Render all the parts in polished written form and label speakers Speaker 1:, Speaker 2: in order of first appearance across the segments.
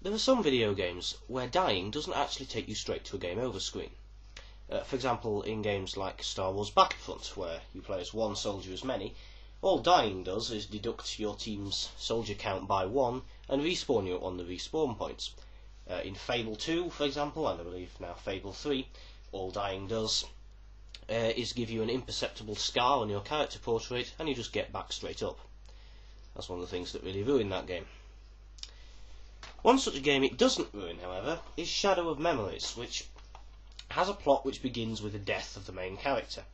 Speaker 1: There are some video games where dying doesn't actually take you straight to a game over screen. For example, in games like Star Wars Battlefront, where you play as one soldier as many, all dying does is deduct your team's soldier count by 1 and respawn you on the respawn points. In Fable 2, for example, and I believe now Fable 3, all dying does is give you an imperceptible scar on your character portrait and you just get back straight up. That's one of the things that really ruin that game. One such game it doesn't ruin, however, is Shadow of Memories, which has a plot which begins with the death of the main character.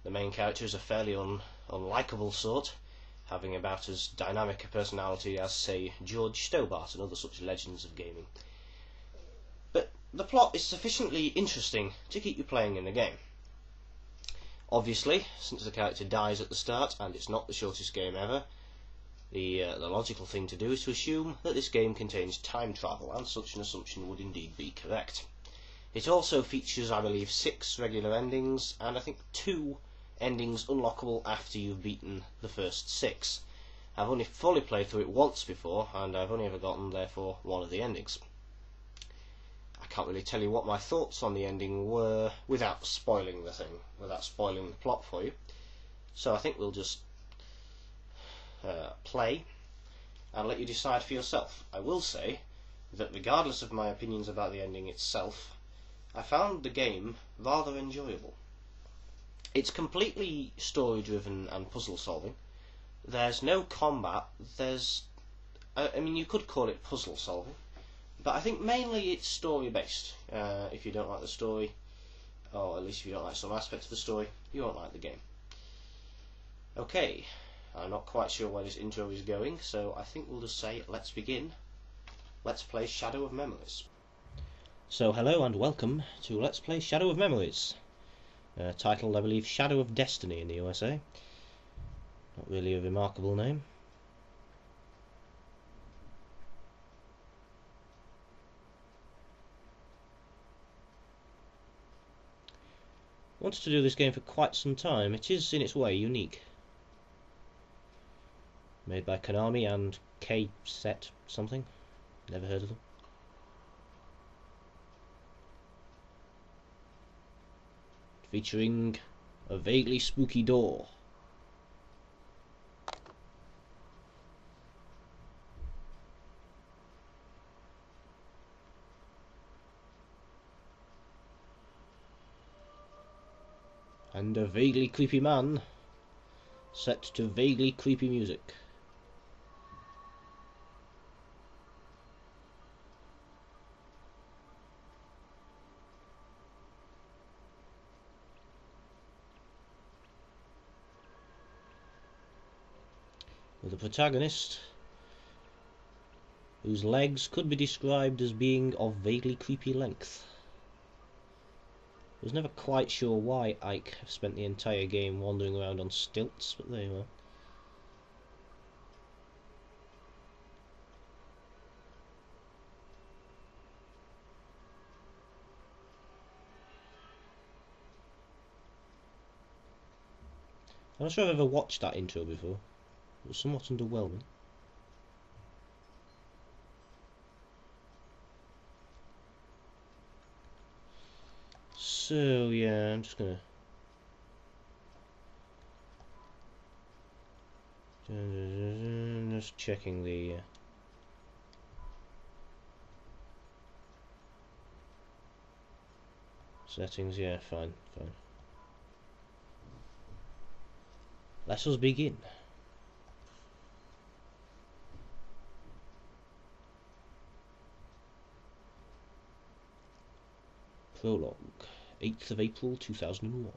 Speaker 1: The main character is a fairly unlikable sort, having about as dynamic a personality as, say, George Stobart and other such legends of gaming. But the plot is sufficiently interesting to keep you playing in the game. Obviously, since the character dies at the start, and it's not the shortest game ever, the logical thing to do is to assume that this game contains time travel, and such an assumption would indeed be correct. It also features, I believe, 6 regular endings, and I think 2 endings unlockable after you've beaten the first 6. I've only fully played through it once before, and I've only ever gotten, therefore, one of the endings. I can't really tell you what my thoughts on the ending were without spoiling the thing, without spoiling the plot for you. So I think we'll just play and let you decide for yourself. I will say that regardless of my opinions about the ending itself, I found the game rather enjoyable. It's completely story driven and puzzle solving. There's no combat, I mean you could call it puzzle solving, but I think mainly it's story based. If you don't like the story, or at least if you don't like some aspect of the story, you won't like the game. Okay, I'm not quite sure where this intro is going, so I think we'll just say let's begin. Let's play Shadow of Memories. So hello and welcome to Let's Play Shadow of Memories. Titled, I believe, Shadow of Destiny in the USA. Not really a remarkable name. I wanted to do this game for quite some time. It is, in its way, unique. Made by Konami and K-Set something. Never heard of them. Featuring a vaguely spooky door. And a vaguely creepy man set to vaguely creepy music. With a protagonist whose legs could be described as being of vaguely creepy length. I was never quite sure why Ike spent the entire game wandering around on stilts, but there you are. I'm not sure I've ever watched that intro before. It was somewhat underwhelming. So yeah, I'm just gonna just checking the settings. Yeah, fine. Let us begin. Prologue, 8th of April 2001.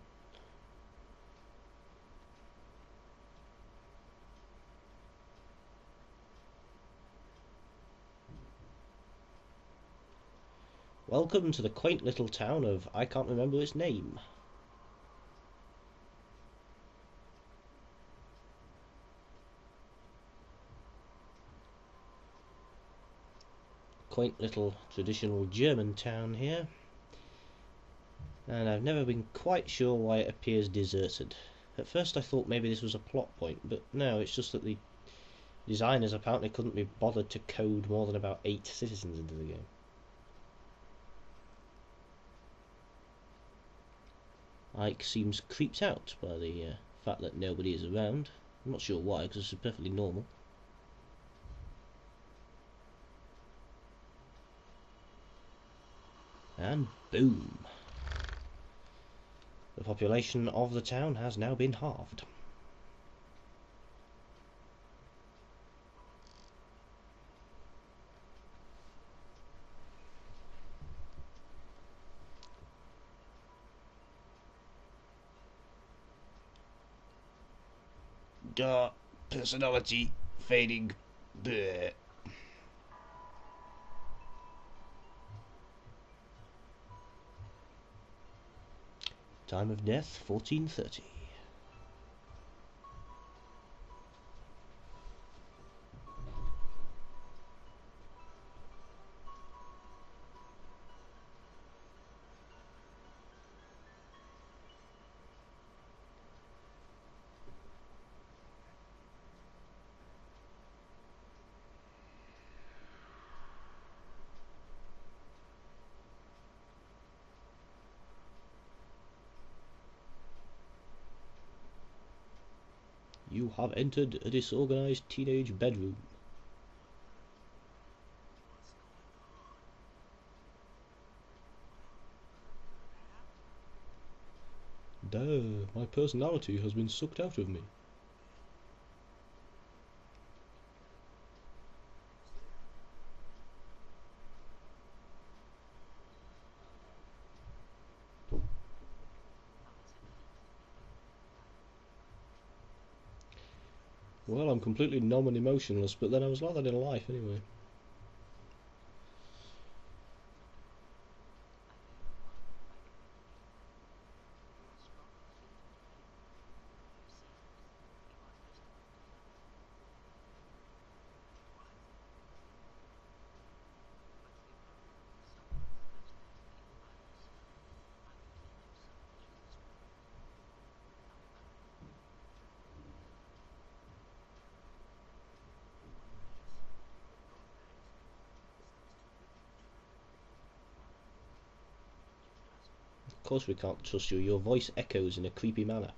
Speaker 1: Welcome to the quaint little town of I can't remember its name. Quaint little traditional German town here, and I've never been quite sure why it appears deserted. At first I thought maybe this was a plot point, but no, it's just that the Designers apparently couldn't be bothered to code more than about 8 citizens into the game. Ike seems creeped out by the fact that nobody is around. I'm not sure why, because it's perfectly normal. And boom! The population of the town has now been halved. Personality fading. Bleh. Time of death 1430. You have entered a disorganized teenage bedroom. Duh, my personality has been sucked out of me. Well, I'm completely numb and emotionless, but then I was like that in life anyway. Of course we can't trust you, your voice echoes in a creepy manner.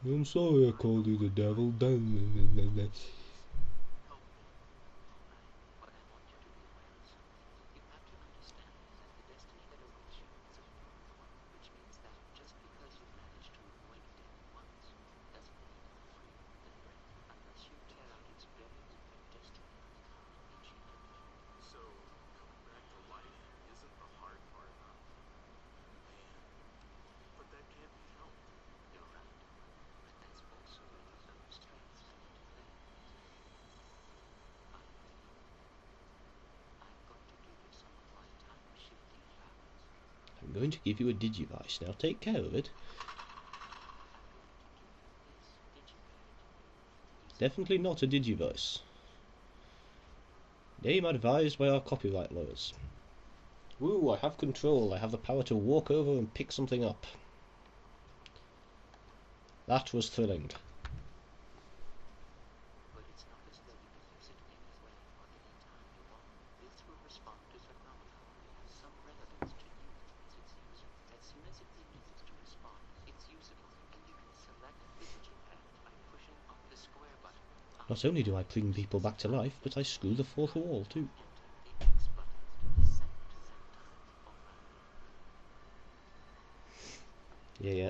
Speaker 1: I'm sorry I called you the devil. I'm going to give you a digivice. Now take care of it. Definitely not a digivice. Name advised by our copyright lawyers. Woo, I have control. I have the power to walk over and pick something up. That was thrilling. Not only do I bring people back to life, but I screw the fourth wall too. Yeah.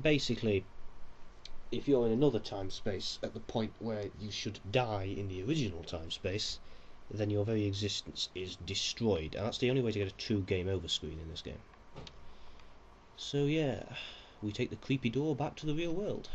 Speaker 2: basically, if you're in another time space at the point where you should die in the original time space, then your very existence is destroyed, and that's the only way to get a true game over screen in this game. So yeah, we take the creepy door back to the real world.